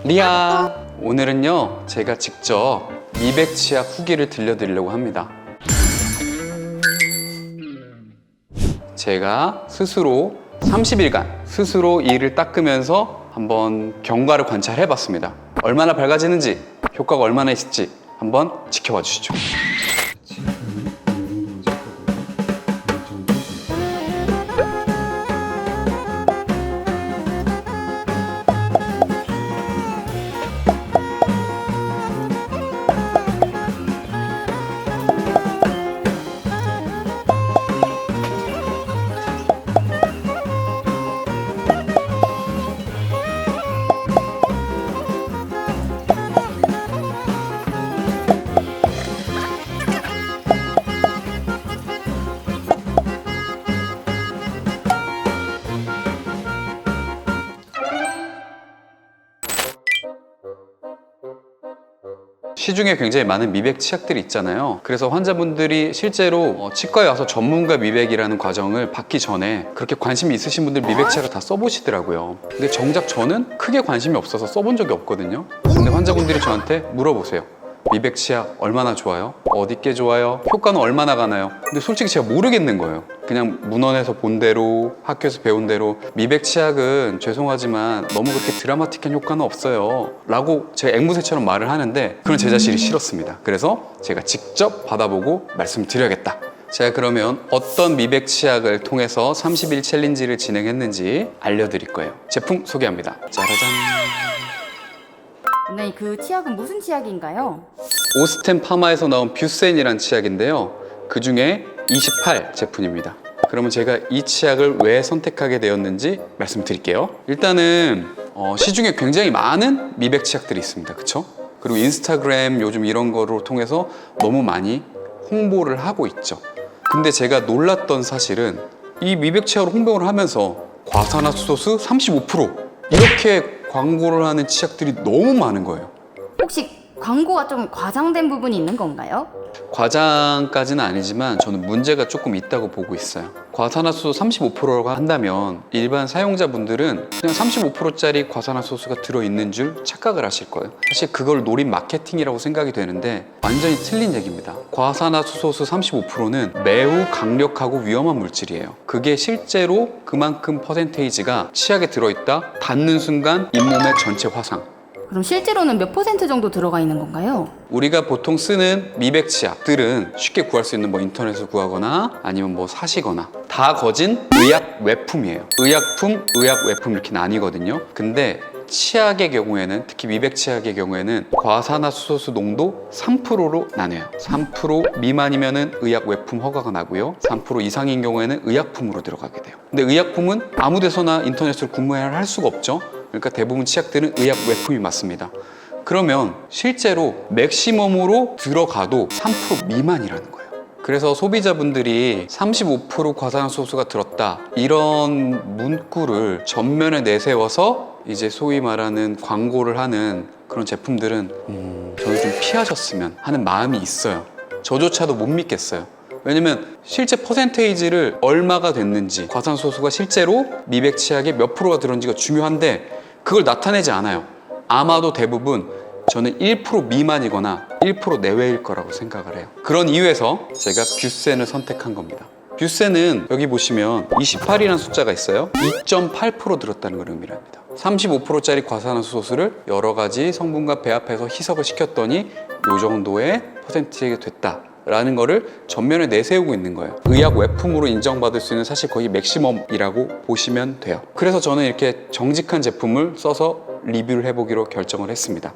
리아! 오늘은요 제가 직접 미백 치약 후기를 들려드리려고 합니다. 제가 스스로 30일간 스스로 이를 닦으면서 한번 경과를 관찰해 봤습니다. 얼마나 밝아지는지, 효과가 얼마나 있을지 한번 지켜봐 주시죠. 시중에 굉장히 많은 미백 치약들이 있잖아요. 그래서 환자분들이 실제로 치과에 와서 전문가 미백이라는 과정을 받기 전에 그렇게 관심이 있으신 분들 미백 치약을 다 써보시더라고요. 근데 정작 저는 크게 관심이 없어서 써본 적이 없거든요. 근데 환자분들이 저한테 물어보세요. 미백 치약 얼마나 좋아요? 어디께 좋아요? 효과는 얼마나 가나요? 근데 솔직히 제가 모르겠는 거예요. 그냥 문헌에서 본 대로, 학교에서 배운 대로 미백 치약은 죄송하지만 너무 그렇게 드라마틱한 효과는 없어요 라고 제가 앵무새처럼 말을 하는데 그런 제 자신이 싫었습니다. 그래서 제가 직접 받아보고 말씀드려야겠다. 제가 그러면 어떤 미백 치약을 통해서 30일 챌린지를 진행했는지 알려드릴 거예요. 제품 소개합니다. 짜라잔. 네, 그 치약은 무슨 치약인가요? 오스템 파마에서 나온 뷰센이라는 치약인데요. 그 중에 28 제품입니다. 그러면 제가 이 치약을 왜 선택하게 되었는지 말씀드릴게요. 일단은 시중에 굉장히 많은 미백 치약들이 있습니다. 그쵸? 그리고 인스타그램 요즘 이런 거를 통해서 너무 많이 홍보를 하고 있죠. 근데 제가 놀랐던 사실은 이 미백 치약을 홍보를 하면서 과산화수소수 35% 이렇게 광고를 하는 치약들이 너무 많은 거예요. 혹시 광고가 좀 과장된 부분이 있는 건가요? 과장까지는 아니지만 저는 문제가 조금 있다고 보고 있어요. 과산화수소 35%라고 한다면 일반 사용자분들은 그냥 35%짜리 과산화수소가 들어있는 줄 착각을 하실 거예요. 사실 그걸 노린 마케팅이라고 생각이 되는데 완전히 틀린 얘기입니다. 과산화수소 35%는 매우 강력하고 위험한 물질이에요. 그게 실제로 그만큼 퍼센테이지가 치약에 들어있다 닿는 순간 잇몸의 전체 화상, 그럼 실제로는 몇 퍼센트 정도 들어가 있는 건가요? 우리가 보통 쓰는 미백 치약들은 쉽게 구할 수 있는 인터넷에서 구하거나 아니면 사시거나 다 거진 의약 외품이에요. 의약품, 의약 외품 이렇게 나뉘거든요. 근데 치약의 경우에는, 특히 미백 치약의 경우에는 과산화수소수 농도 3%로 나뉘어요. 3% 미만이면은 의약 외품 허가가 나고요. 3% 이상인 경우에는 의약품으로 들어가게 돼요. 근데 의약품은 아무 데서나 인터넷으로 구매를 할 수가 없죠. 그러니까 대부분 치약들은 의약 외품이 맞습니다. 그러면 실제로 맥시멈으로 들어가도 3% 미만이라는 거예요. 그래서 소비자분들이 35% 과산화수소가 들었다 이런 문구를 전면에 내세워서 이제 소위 말하는 광고를 하는 그런 제품들은 저는 좀 피하셨으면 하는 마음이 있어요. 저조차도 못 믿겠어요. 왜냐면 실제 퍼센테이지를 얼마가 됐는지, 과산화수소가 실제로 미백 치약에 몇 프로가 들었는지가 중요한데 그걸 나타내지 않아요. 아마도 대부분 저는 1% 미만이거나 1% 내외일 거라고 생각을 해요. 그런 이유에서 제가 뷰센을 선택한 겁니다. 뷰센은 여기 보시면 28이라는 숫자가 있어요. 2.8% 들었다는 걸 의미합니다. 35%짜리 과산화수소를 여러 가지 성분과 배합해서 희석을 시켰더니 이 정도의 퍼센티지가 됐다 라는 거를 전면에 내세우고 있는 거예요. 의약 외품으로 인정받을 수 있는 사실 거의 맥시멈이라고 보시면 돼요. 그래서 저는 이렇게 정직한 제품을 써서 리뷰를 해보기로 결정을 했습니다.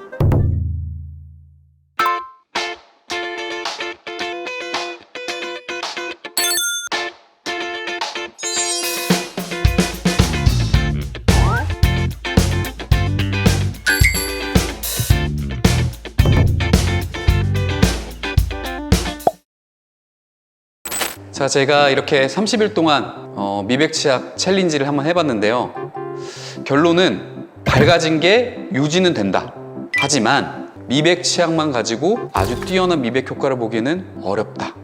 자, 제가 이렇게 30일 동안 미백 치약 챌린지를 한번 해봤는데요. 결론은 밝아진 게 유지는 된다. 하지만 미백 치약만 가지고 아주 뛰어난 미백 효과를 보기에는 어렵다.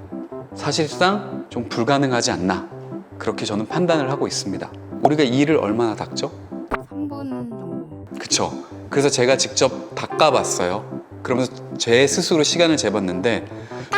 사실상 좀 불가능하지 않나. 그렇게 저는 판단을 하고 있습니다. 우리가 이를 얼마나 닦죠? 3분 정도. 그쵸? 그래서 제가 직접 닦아봤어요. 그러면서 제 스스로 시간을 재봤는데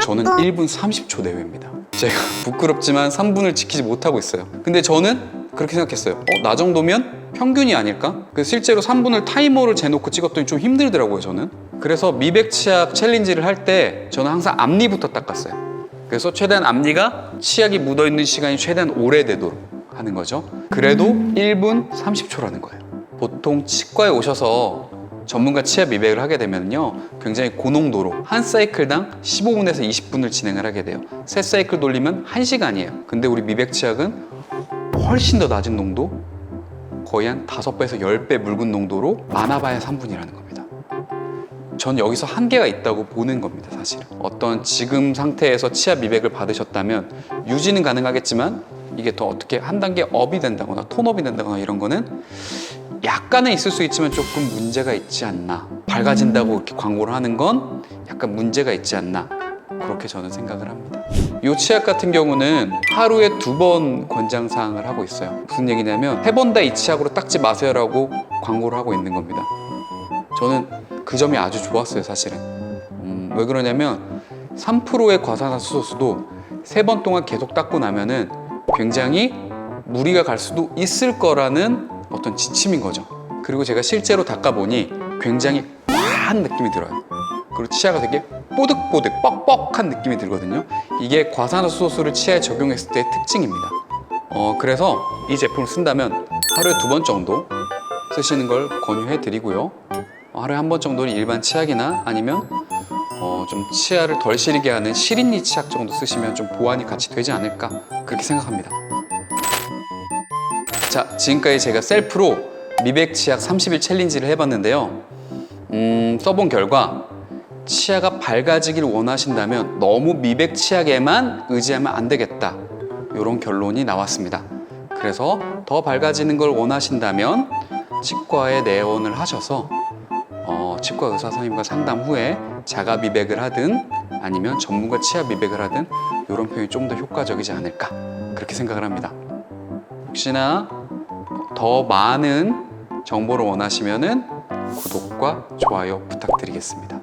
저는 1분 30초 내외입니다. 제가 부끄럽지만 3분을 지키지 못하고 있어요. 근데 저는 그렇게 생각했어요. 나 정도면 평균이 아닐까? 그래서 실제로 3분을 타이머를 재놓고 찍었더니 좀 힘들더라고요, 저는. 그래서 미백 치약 챌린지를 할 때 저는 항상 앞니부터 닦았어요. 그래서 최대한 앞니가 치약이 묻어있는 시간이 최대한 오래되도록 하는 거죠. 그래도 1분 30초라는 거예요. 보통 치과에 오셔서 전문가 치아 미백을 하게 되면요, 굉장히 고농도로 한 사이클당 15분에서 20분을 진행을 하게 돼요. 세 사이클 돌리면 1시간이에요. 근데 우리 미백 치약은 훨씬 더 낮은 농도, 거의 한 5배에서 10배 묽은 농도로 많아봐야 3분이라는 겁니다. 전 여기서 한계가 있다고 보는 겁니다, 사실은. 어떤 지금 상태에서 치아 미백을 받으셨다면 유지는 가능하겠지만 이게 더 어떻게 한 단계 업이 된다거나 톤업이 된다거나 이런 거는 약간은 있을 수 있지만 조금 문제가 있지 않나. 밝아진다고 이렇게 광고를 하는 건 약간 문제가 있지 않나. 그렇게 저는 생각을 합니다. 이 치약 같은 경우는 하루에 2번 권장사항을 하고 있어요. 무슨 얘기냐면 3번 다 이 치약으로 닦지 마세요라고 광고를 하고 있는 겁니다. 저는 그 점이 아주 좋았어요, 사실은. 왜 그러냐면 3%의 과산화수소수도 3번 동안 계속 닦고 나면은 굉장히 무리가 갈 수도 있을 거라는 어떤 지침인 거죠. 그리고 제가 실제로 닦아보니 굉장히 과한 느낌이 들어요. 그리고 치아가 되게 뽀득뽀득 뻑뻑한 느낌이 들거든요. 이게 과산화수소수를 치아에 적용했을 때의 특징입니다. 그래서 이 제품을 쓴다면 하루에 2번 정도 쓰시는 걸 권유해 드리고요. 하루에 1번 정도는 일반 치약이나 아니면 좀 치아를 덜 시리게 하는 시린니 치약 정도 쓰시면 좀 보완이 같이 되지 않을까, 그렇게 생각합니다. 자, 지금까지 제가 셀프로 미백 치약 30일 챌린지를 해봤는데요. 써본 결과 치아가 밝아지길 원하신다면 너무 미백 치약에만 의지하면 안 되겠다, 이런 결론이 나왔습니다. 그래서 더 밝아지는 걸 원하신다면 치과에 내원을 하셔서 치과 의사 선생님과 상담 후에 자가 미백을 하든 아니면 전문가 치아 미백을 하든 이런 표현이 좀 더 효과적이지 않을까, 그렇게 생각을 합니다. 혹시나 더 많은 정보를 원하시면은 구독과 좋아요 부탁드리겠습니다.